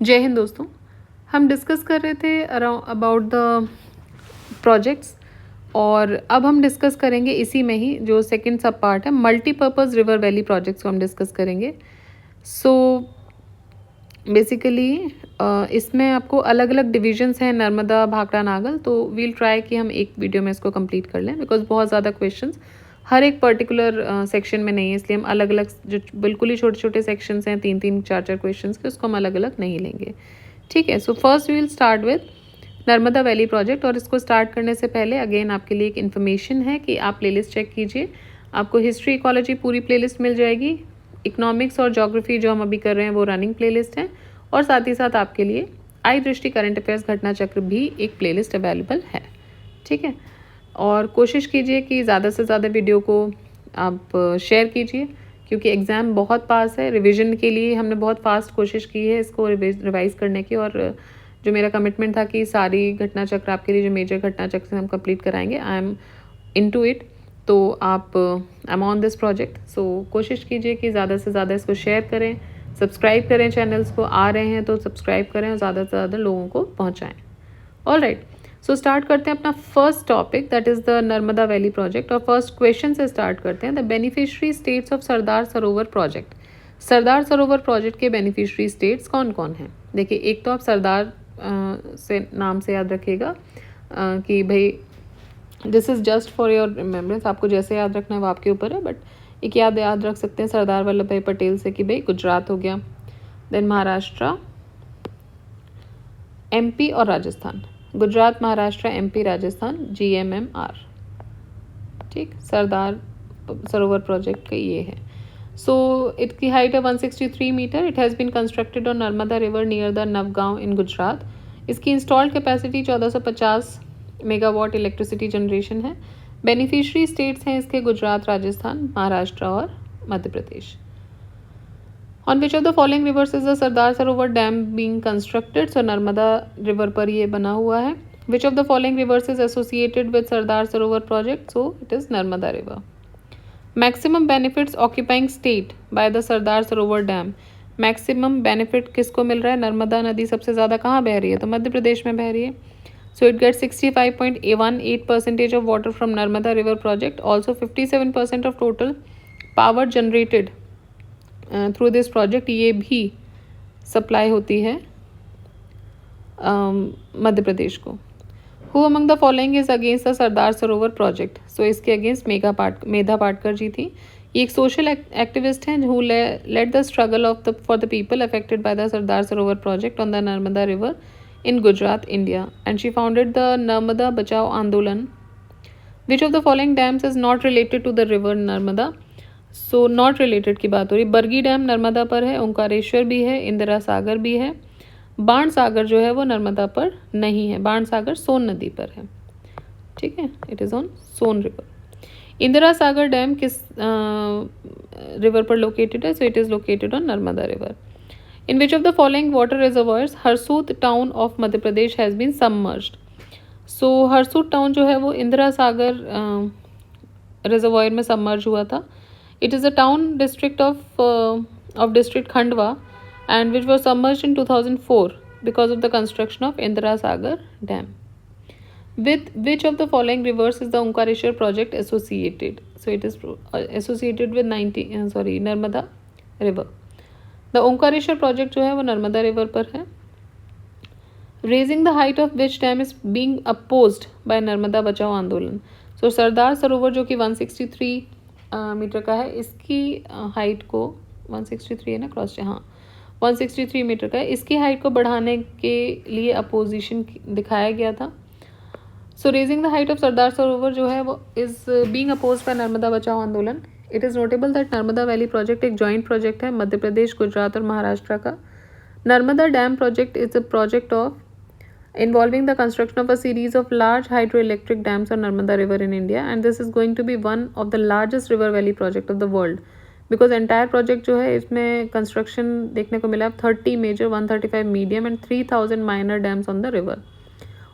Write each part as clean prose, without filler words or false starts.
जय हिंद दोस्तों। हम डिस्कस कर रहे थे अबाउट द प्रोजेक्ट्स और अब हम डिस्कस करेंगे इसी में ही जो सेकंड सब पार्ट है मल्टीपर्पज़ रिवर वैली प्रोजेक्ट्स को हम डिस्कस करेंगे। सो बेसिकली इसमें आपको अलग अलग डिविजन्स हैं नर्मदा भाखड़ा नागल, तो वील ट्राई कि हम एक वीडियो में इसको कंप्लीट कर लें बिकॉज बहुत ज़्यादा क्वेश्चंस हर एक पर्टिकुलर सेक्शन में नहीं है, इसलिए हम अलग अलग जो बिल्कुल ही छोटे छोटे सेक्शंस हैं 3-3 4-4 क्वेश्चंस के उसको हम अलग अलग नहीं लेंगे। ठीक है, so first we will start with Narmada valley project. और इसको स्टार्ट करने से पहले अगेन आपके लिए एक इन्फॉर्मेशन है कि आप प्लेलिस्ट चेक कीजिए, आपको हिस्ट्री इकोलॉजी पूरी प्लेलिस्ट मिल जाएगी, इकोनॉमिक्स और ज्योग्राफी जो हम अभी कर रहे हैं वो रनिंग प्लेलिस्ट है, और साथ ही साथ आपके लिए आई दृष्टि करंट अफेयर्स घटना चक्र भी एक प्लेलिस्ट अवेलेबल है। ठीक है, और कोशिश कीजिए कि ज़्यादा से ज़्यादा वीडियो को आप शेयर कीजिए क्योंकि एग्ज़ाम बहुत पास है। रिवीजन के लिए हमने बहुत फास्ट कोशिश की है इसको रिवाइज़ करने की, और जो मेरा कमिटमेंट था कि सारी घटना चक्र आपके लिए जो मेजर घटना चक्र से हम कंप्लीट कराएंगे, आई एम इनटू इट। तो आप I am on this project, so कोशिश कीजिए कि ज़्यादा से ज़्यादा इसको शेयर करें, सब्सक्राइब करें, चैनल्स को आ रहे हैं तो सब्सक्राइब करें और ज़्यादा से ज़्यादा लोगों को पहुँचाएँ। ऑल राइट, सो स्टार्ट करते हैं अपना first topic that is the Narmada valley project. और फर्स्ट क्वेश्चन से स्टार्ट करते हैं। The beneficiary states of Sardar Sarovar project. Sardar Sarovar project के बेनिफिशियरी स्टेट्स कौन कौन हैं? देखिए, एक तो आप सरदार से नाम से याद रखिएगा कि भाई this is just for your remembrance, आपको जैसे याद रखना है वो आपके ऊपर है, बट एक याद रख सकते हैं सरदार वल्लभ भाई पटेल से कि भाई गुजरात हो गया, देन महाराष्ट्र, एमपी और राजस्थान। Gujarat, Maharashtra, MP, Rajasthan, GMMR। ठीक, सरदार सरोवर प्रोजेक्ट का ये है। सो इसकी हाइट है 163 metre. It has been constructed on Narmada river near the Navgaon in Gujarat. इसकी installed capacity 1450 megawatt electricity generation है। बेनिफिशियरी स्टेट्स हैं इसके गुजरात, राजस्थान, महाराष्ट्र और Madhya Pradesh. On which of the following rivers is the Sardar Sarovar dam being constructed. So Narmada river पर ये बना हुआ है। Which of the following rivers is associated with Sardar Sarovar project. So it is Narmada river. Maximum benefits occupying state by the Sardar Sarovar dam. Maximum benefit किसको मिल रहा है? नर्मदा नदी सबसे ज़्यादा कहाँ बह रही है? तो मध्य प्रदेश में बह रही है। So it get 65.18% of water from Narmada river project. Also 57% of total power generated through this project ये भी सप्लाई होती है मध्य प्रदेश को। Who among the following is against the Sardar Sarovar project. सो इसके अगेंस्ट मेधा पाटकर जी थी। ये एक सोशल एक्टिविस्ट हैं who led the struggle of the for the people affected by the Sardar Sarovar project on the Narmada river in Gujarat, India, and she founded the Narmada Bachao Andolan. Which of the following dams is not related to the river Narmada. So not related की बात हो रही। Bargi dam Narmada पर है, ओंकारेश्वर भी है, इंदिरा सागर भी है। बाण सागर जो है वो नर्मदा पर नहीं है, बाण सागर सोन नदी पर है। ठीक है, it is on Son river. Indira Sagar dam किस रिवर पर लोकेटेड है? So it is located on Narmada river. In which of the following water reservoirs Harsud town of Madhya Pradesh has been submerged. So Harsud town जो है वो इंदिरा सागर रिजर्वायर में सबमर्ज हुआ था। It is a town district of district Khandwa and which was submerged in 2004 because of the construction of Indira Sagar Dam. With which of the following rivers is the Omkareshwar project associated? So it is associated with Narmada river. The Omkareshwar project जो है वो Narmada river पर है। Raising the height of which dam is being opposed by Narmada Bachao आंदोलन। So सरदार सरोवर जो कि 163 metre का है, इसकी हाइट को 163 है ना, क्रॉस, हाँ 163 मीटर का है। इसकी हाइट को बढ़ाने के लिए अपोजिशन दिखाया गया था। So raising the height of Sardar Sarovar जो है वो is being oppose by Narmada Bachao Andolan. It is notable that Narmada valley project एक जॉइंट प्रोजेक्ट है मध्य प्रदेश, गुजरात और महाराष्ट्र का। Narmada dam project is a project of involving the construction of a series of large hydroelectric dams on Narmada River in India, and this is going to be one of the largest river valley project of the world because entire project जो है इसमें construction देखने को मिला 30 major, 135 medium and 3000 minor dams on the river.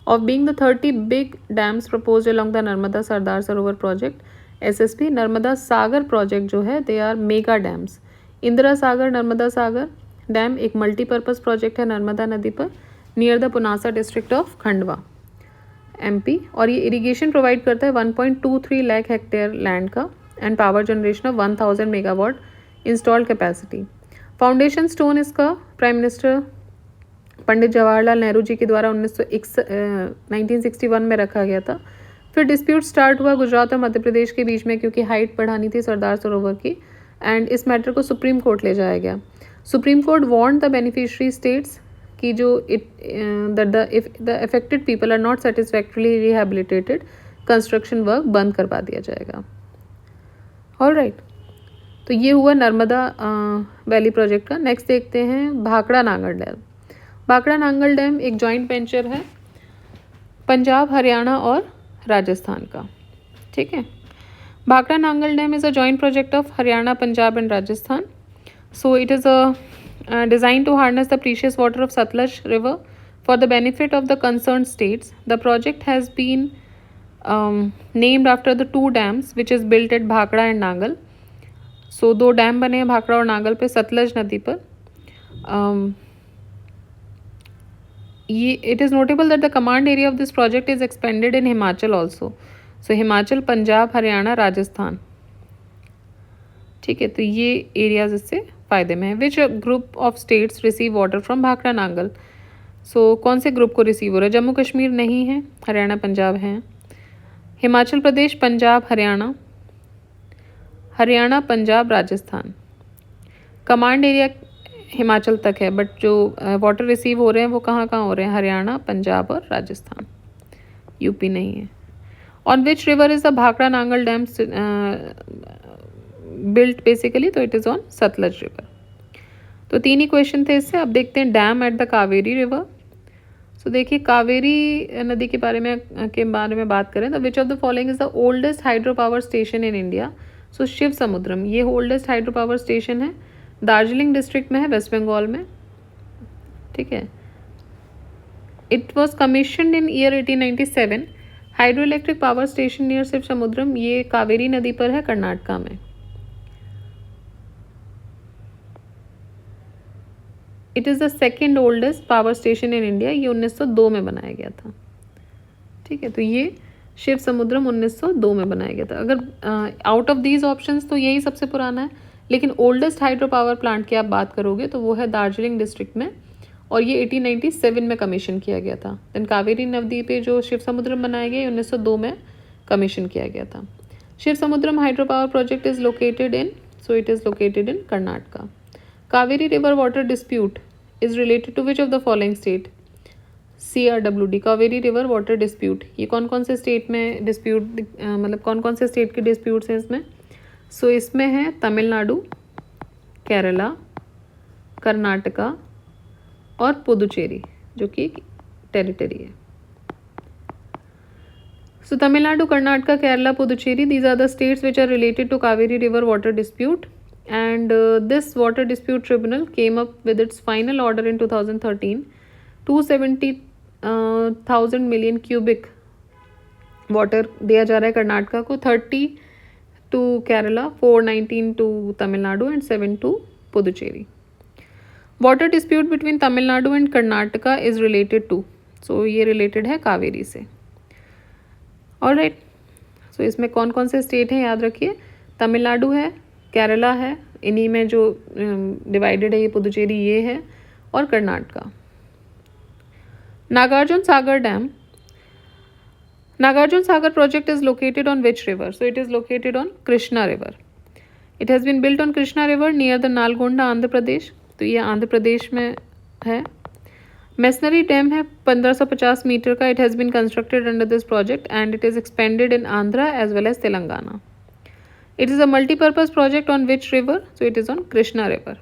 Of being the 30 big dams proposed along the Narmada Sardar Sarovar project, SSP Narmada Sagar project जो है they are mega dams. Indira Sagar, Narmada Sagar, dam एक multipurpose project है नर्मदा नदी पर near the Punasa district of Khandwa MP, और ये irrigation provide करता है 1.23 लाख हेक्टेयर लैंड का and power generation of 1000 megawatt installed capacity. Foundation stone इसका प्राइम मिनिस्टर पंडित जवाहरलाल नेहरू जी के द्वारा 1961 में रखा गया था। फिर डिस्प्यूट स्टार्ट हुआ गुजरात और मध्य प्रदेश के बीच में क्योंकि हाइट बढ़ानी थी सरदार सरोवर की, एंड इस मैटर को सुप्रीम कोर्ट ले जाया गया। Supreme court warned the beneficiary states कि जो the affected people are not satisfactorily rehabilitated, construction work बंद करवा दिया जाएगा। ऑलराइट, तो ये हुआ नर्मदा वैली प्रोजेक्ट का। नेक्स्ट देखते हैं भाखड़ा नांगल डैम। भाखड़ा नांगल डैम एक जॉइंट वेंचर है पंजाब, हरियाणा और राजस्थान का। ठीक है, Bhakra Nangal dam is a joint project of Haryana, Punjab and Rajasthan. So it is designed to harness the precious water of Satluj River for the benefit of the concerned states. The project has been named after the two dams which is built at Bhakra and Nangal. So दो dam बने हैं भाखड़ा और नांगल पे सतलज नदी पर. It is notable that the command area of this project is expanded in Himachal also. So Himachal, Punjab, Haryana, Rajasthan. ठीक है, तो ये एरियाज इससे फ़ायदे में है. Which group of states receive water from Bhakra Nangal. So कौन से ग्रुप को रिसीव हो रहा है? जम्मू कश्मीर नहीं है, हरियाणा पंजाब हैं. हिमाचल प्रदेश, पंजाब, हरियाणा, हरियाणा, पंजाब, राजस्थान. कमांड एरिया हिमाचल तक है, बट जो वाटर रिसीव हो रहे हैं वो कहाँ कहाँ हो रहे हैं? हरियाणा, पंजाब और राजस्थान. यूपी नहीं है. On which river is the Bhakra Nangal dam built basically? तो it is on Sutlej river. तो तीन ही क्वेश्चन थे इससे. अब देखते हैं dam at the Kaveri river. So देखिए, कावेरी नदी के बारे में बात करें तो which of the following is the oldest hydro power station in India. So Shiva Samudram, ये ओल्डेस्ट हाइड्रो पावर स्टेशन है, दार्जिलिंग डिस्ट्रिक्ट में है, वेस्ट बंगाल में. ठीक है, it was commissioned in year 1897. Hydro electric power station near Shiva Samudram, ये कावेरी नदी पर है, कर्नाटका में. It is the second oldest power station in India. ये 1902 में बनाया गया था. ठीक है, तो ये शिव समुद्रम 1902 में बनाया गया था. अगर आउट ऑफ दीज ऑप्शंस तो यही सबसे पुराना है, लेकिन ओल्डेस्ट हाइड्रो पावर प्लांट की आप बात करोगे तो वो है दार्जिलिंग डिस्ट्रिक्ट में, और ये 1897 में कमीशन किया गया था. देन कावेरी नदी पे जो शिव समुद्रम बनाया गया 1902 में कमीशन किया गया था. Shiva Samudram hydro power project is located in Karnataka. Kaveri river water dispute is related to which of the following state? CRWD, Kaveri river water dispute. ये कौन कौन से स्टेट में डिस्प्यूट, मतलब कौन कौन से स्टेट के डिस्प्यूट्स हैं इसमें? सो इसमें है तमिलनाडु, केरला, कर्नाटका और पुदुचेरी, जो कि टेरिटरी है. So Tamil Nadu, Karnataka, Kerala, Puducherry, these are the states which are related to Kaveri river water dispute. And this water dispute tribunal came up with its final order in 2013. 270,000 million cubic water दिया जा रहा है कर्नाटका को, 30 to Kerala, 419 to Tamil Nadu and 7 to Puducherry. Water dispute between Tamil Nadu and Karnataka is related to, so ये related है कावेरी से. Alright, सो इसमें कौन कौन से स्टेट हैं याद रखिए. तमिलनाडु है, केरला है, इन्हीं में जो डिवाइडेड है ये पुदुचेरी ये है, और Karnataka. Nagarjuna Sagar dam. Nagarjuna Sagar project is located on which river? So it is located on Krishna river. It has been built on Krishna river near the Nalgonda, Andhra Pradesh. तो ये आंध्र प्रदेश में है. मेसनरी डैम है 1550 मीटर का. It has been constructed under this project and it is expanded in Andhra as well as Telangana. It is a multi-purpose project on which river? So it is on Krishna river.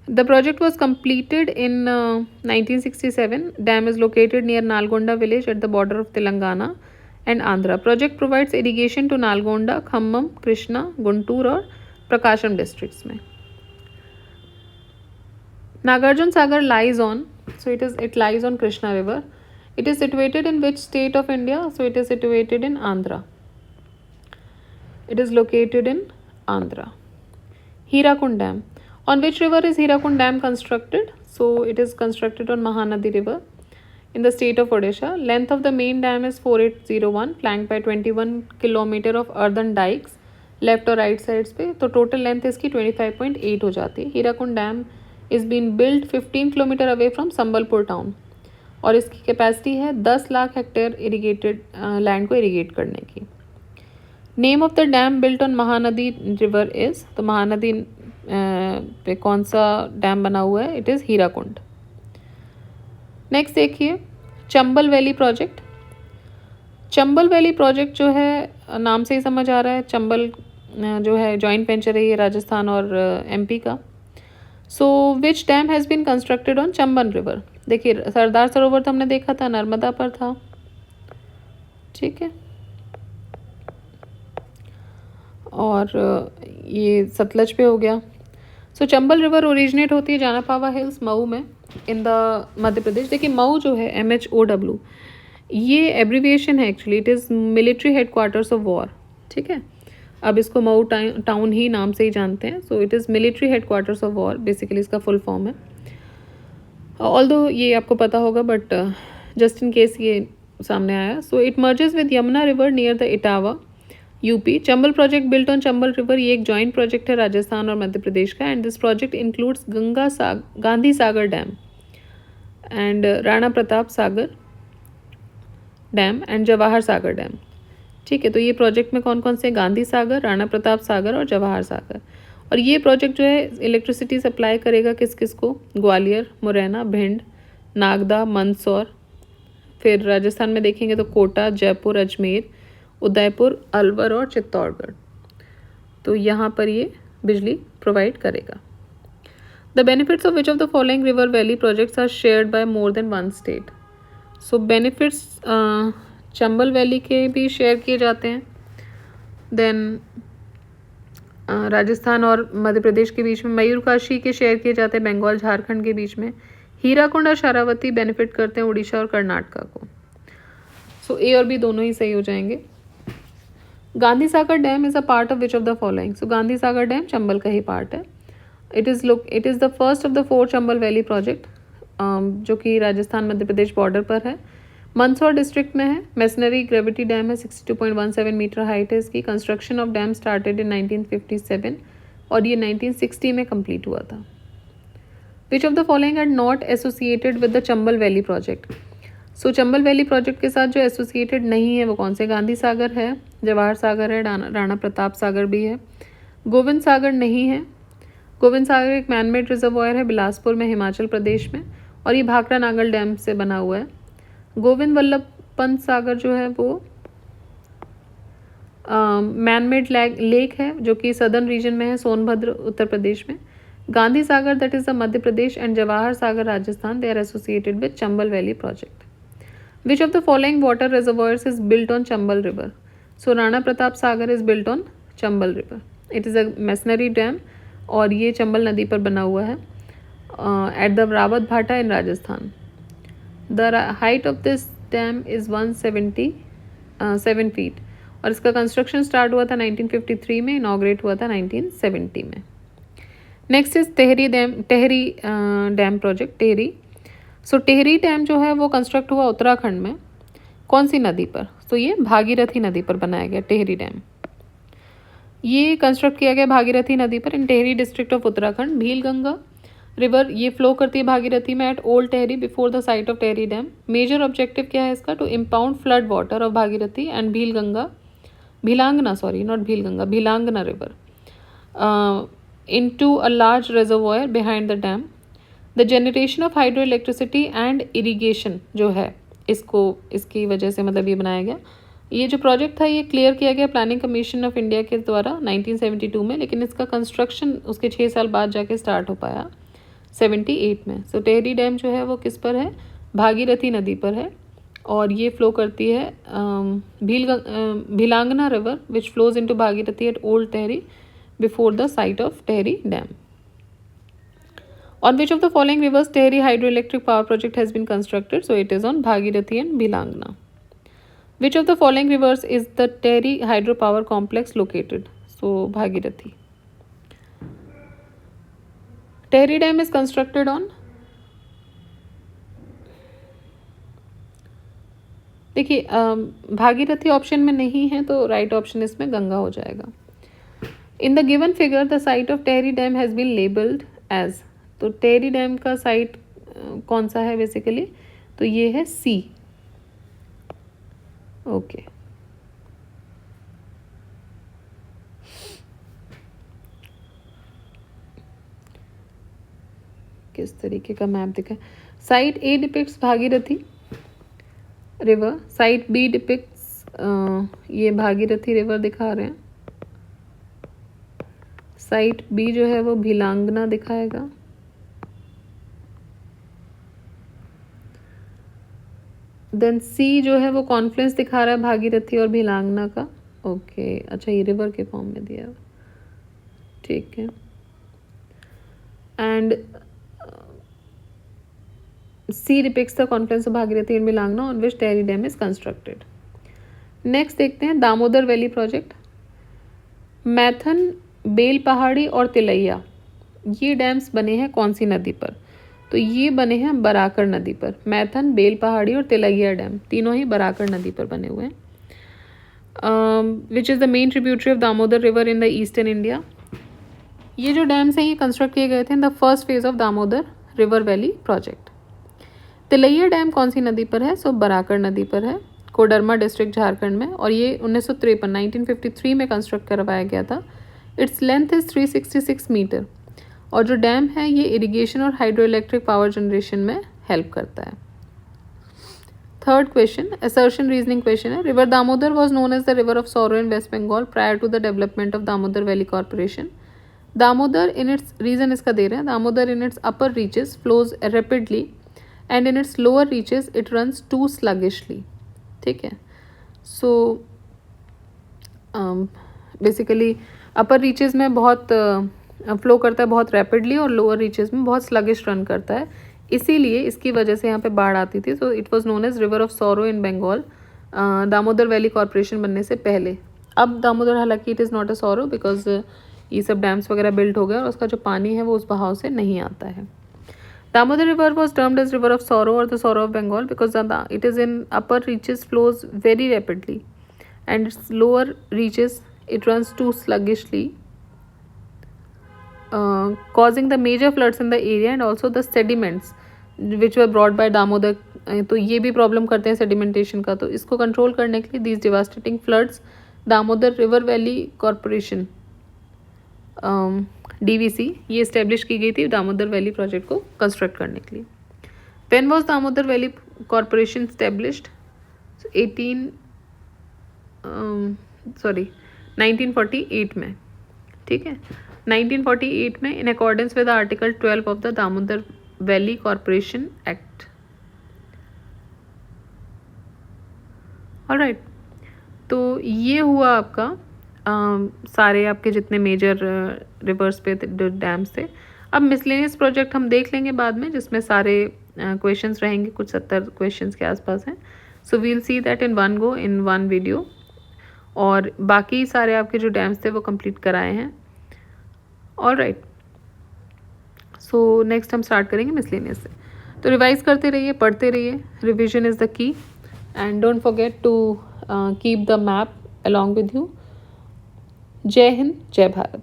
The project was completed in 1967. Dam is located near Nalgonda village at the border of Telangana and Andhra. Project provides irrigation to Nalgonda, Khammam, Krishna, Guntur और Prakasham districts में. Nagarjun Sagar lies on, so it lies on Krishna river. It is situated in which state of India? So it is situated in Andhra. It is located in Andhra. Hirakud Dam. On which river is Hirakund Dam constructed? So it is constructed on Mahanadi River in the state of Odisha. Length of the main dam is 4801, flanked by 21 kilometer of earthen dikes left और right sides पे. तो total length इसकी 25.8 हो जाती है. Hirakud dam is been build 15 kilometer away from Sambalpur town और इसकी capacity है 10 लाख हेक्टेयर इरीगेटेड लैंड को इरीगेट करने की. Name of the dam built on Mahanadi river is, तो महानदी पे कौन सा डैम बना हुआ है? It is Hirakud. नेक्स्ट देखिए Chambal valley project. Chambal valley project जो है नाम से ही समझ आ रहा है, चंबल जो है जॉइंट वेंचर है ये राजस्थान और एमपी का. So which dam has been constructed on Chambal river. देखिए सरदार सरोवर तो हमने देखा था नर्मदा पर था, ठीक है, और ये सतलज पे हो गया. सो चंबल रिवर ओरिजिनेट होती है जानापावा हिल्स मऊ में इन द मध्य प्रदेश. देखिए मऊ जो है MHOW ये एब्रीविएशन है actually, it is military headquarters of war, ठीक है. अब इसको मऊ टाउन ही नाम से ही जानते हैं. सो it is military headquarters of war, basically इसका फुल फॉर्म है. ऑल्दो ये आपको पता होगा बट जस्ट इन केस ये सामने आया. So it merges with Yamuna river near the Etawah UP. Chambal project built on Chambal river ये एक जॉइंट प्रोजेक्ट है राजस्थान और मध्य प्रदेश का. And this project includes Gandhi Sagar dam and Rana Pratap Sagar dam and Jawahar Sagar dam, ठीक है. तो ये प्रोजेक्ट में कौन कौन से? गांधी सागर, राणा प्रताप सागर और जवाहर सागर. और ये प्रोजेक्ट जो है इलेक्ट्रिसिटी सप्लाई करेगा किस किस को? ग्वालियर, मुरैना, भिंड, नागदा, मंदसौर. फिर राजस्थान में देखेंगे तो कोटा, जयपुर, अजमेर, उदयपुर, अलवर और चित्तौड़गढ़. तो यहाँ पर ये बिजली प्रोवाइड करेगा. The benefits of which of the following river valley projects are shared by more than one state. So benefits Chambal valley के भी शेयर किए जाते हैं. देन राजस्थान और मध्य प्रदेश के बीच में मयूरकाशी के शेयर किए जाते हैं, बंगाल झारखंड के बीच में. हीराकुंड और शारावती बेनिफिट करते हैं उड़ीसा और कर्नाटका को. सो ए और बी दोनों ही सही हो जाएंगे. Gandhi Sagar dam is a part of which of the following. So Gandhi Sagar dam Chambal का ही पार्ट है. It is the first of the 4 Chambal valley project जो कि राजस्थान मध्य प्रदेश बॉर्डर पर है. मंदसौर डिस्ट्रिक्ट में है. मेसनरी ग्रेविटी डैम है, 62.17 मीटर हाइट है इसकी. Construction of dam started in 1957 और ये 1960 में कंप्लीट हुआ था. Which of the following are not associated with the Chambal valley project. So Chambal valley project के साथ जो एसोसिएटेड नहीं है वो कौन से? गांधी सागर है, जवाहर सागर है, राणा प्रताप सागर भी है. गोविंद सागर नहीं है. गोविंद सागर एक मैनमेड रिजर्वॉयर है बिलासपुर में हिमाचल प्रदेश में और ये भाखड़ा नागल डैम से बना हुआ है. गोविंद वल्लभ पंत सागर जो है वो मैनमेड लेक है जो कि सदर्न रीजन में है, सोनभद्र उत्तर प्रदेश में. Gandhi Sagar that is the Madhya Pradesh and Jawahar Sagar Rajasthan, they are associated with Chambal valley project. Which of the following water reservoirs is built on Chambal river. So Rana Pratap Sagar is built on Chambal river. It is a masonry dam और ये चंबल नदी पर बना हुआ है eight the Rawat Bhata in Rajasthan. The height of this dam is 177 feet और इसका construction start हुआ था 1953 में, इनाग्रेट हुआ था 1970 में. Next is Tehri dam project. Tehri. So Tehri dam जो है वो कंस्ट्रक्ट हुआ उत्तराखंड में. कौन सी नदी पर? तो ये भागीरथी नदी पर बनाया गया टेहरी डैम. ये कंस्ट्रक्ट किया गया भागीरथी नदी पर in Tehri district of Uttarakhand. Bhil Ganga river ये फ्लो करती है भागीरथी में at old Tehri before the site of Tehri dam. Major objective क्या है इसका? To impound flood water of Bhagirathi and Bhilangana river into a large reservoir behind the dam. The generation of hydroelectricity and irrigation जो है इसकी वजह से मतलब ये बनाया गया. ये जो प्रोजेक्ट था ये क्लियर किया गया प्लानिंग कमीशन ऑफ इंडिया के द्वारा 1972 में, लेकिन इसका कंस्ट्रक्शन उसके 6 साल बाद जाके स्टार्ट हो पाया 78 में. सो टेहरी डैम जो है वो किस पर है? भागीरथी नदी पर है और ये फ्लो करती है Bhilangana river which flows into Bhagirathi at old Tehri before the site of Tehri Dam. On which of the following rivers Tehri hydroelectric power project has been constructed? So it is on Bhagirathi and Bhilangna. Which of the following rivers is the Tehri hydropower complex located? So Bhagirathi. Tehri dam is constructed on, देखिए Bhagirathi option में नहीं है तो right option इसमें गंगा हो जाएगा। In the given figure the site of Tehri dam has been labelled as, तो Tehri dam का साइट कौन सा है बेसिकली, तो ये है सी। ओके, किस तरीके का मैप दिखा है। Site A depicts Bhagirathi river, site B depicts ये भागीरथी रिवर दिखा रहे हैं, साइट बी जो है वो भिलांगना दिखाएगा, देन सी जो है वो कॉन्फ्लुएंस दिखा रहा है भागीरथी और भिलांगना का। ओके अच्छा, ये रिवर के फॉर्म में दिया है, ठीक है। And C depicts the confluence of Bhagirathi and Bhilangana on which Tehri dam is constructed. Next देखते हैं दामोदर वैली प्रोजेक्ट। मैथन, बेल पहाड़ी और तिलैया, ये डैम्स बने हैं कौन सी नदी पर, तो ये बने हैं बराकर नदी पर। मैथन, बेल पहाड़ी और तिलैया डैम तीनों ही बराकर नदी पर बने हुए हैं। Which is the main tributary of Damodar river in the eastern India. ये जो डैम्स हैं ये कंस्ट्रक्ट किए गए थे in the first phase of Damodar river valley project. Tilaiya dam कौन सी नदी पर है, सो बराकर नदी पर है, कोडरमा डिस्ट्रिक्ट झारखंड में, और ये 1953 में कंस्ट्रक्ट करवाया गया था। इट्स लेंथ इज़ 366 मीटर, और जो डैम है ये इरिगेशन और हाइड्रो इलेक्ट्रिक पावर जनरेशन में हेल्प करता है। Third question assertion reasoning question है। River Damodar was known as the river of sorrow in West Bengal prior to the development of Damodar valley corporation. Damodar in its, reason इसका दे रहे हैं, Damodar in its upper reaches flows rapidly and in its lower reaches it runs too sluggishly, ठीक है। So basically upper reaches में बहुत flow करता है बहुत रैपिडली, और लोअर रीचेस में बहुत स्लगिश रन करता है, इसीलिए इसकी वजह से यहाँ पे बाढ़ आती थी। So it was known as river of sorrow in Bengal Damodar valley corporation बनने से पहले। अब दामोदर हालांकि it is not a sorrow because ये सब डैम्स वगैरह बिल्ट हो गया और उसका जो पानी है वो उस बहाव से नहीं आता है। Damodar river was termed as river of sorrow और the sorrow of Bengal because it is in upper reaches flows very rapidly and its lower reaches it runs too sluggishly, causing the major floods in the area and also the sediments which were brought by Damodar, तो ये भी problem करते हैं sedimentation का। तो इसको control करने के लिए these devastating floods Damodar river valley corporation DVC ये इस्टेब्लिश की गई थी दामोदर वैली प्रोजेक्ट को कंस्ट्रक्ट करने के लिए। When was Damodar valley corporation established? 1948 में, ठीक है, 1948 में in accordance with article 12 of the Damodar valley corporation act. Alright, तो ये हुआ आपका सारे आपके जितने मेजर रिवर्स पे डैम्स थे। अब मिसलेनियस प्रोजेक्ट हम देख लेंगे बाद में, जिसमें सारे क्वेश्चंस रहेंगे, कुछ 70 क्वेश्चंस के आसपास हैं। So we'll see that in one go in one video, और बाकी सारे आपके जो डैम्स थे वो कंप्लीट कराए हैं। ऑलराइट, सो नेक्स्ट हम स्टार्ट करेंगे मिसलेनियस से। तो रिवाइज करते रहिए, पढ़ते रहिए, revision is the key, and don't forget to keep the map along with you. Jai Hind, जय भारत।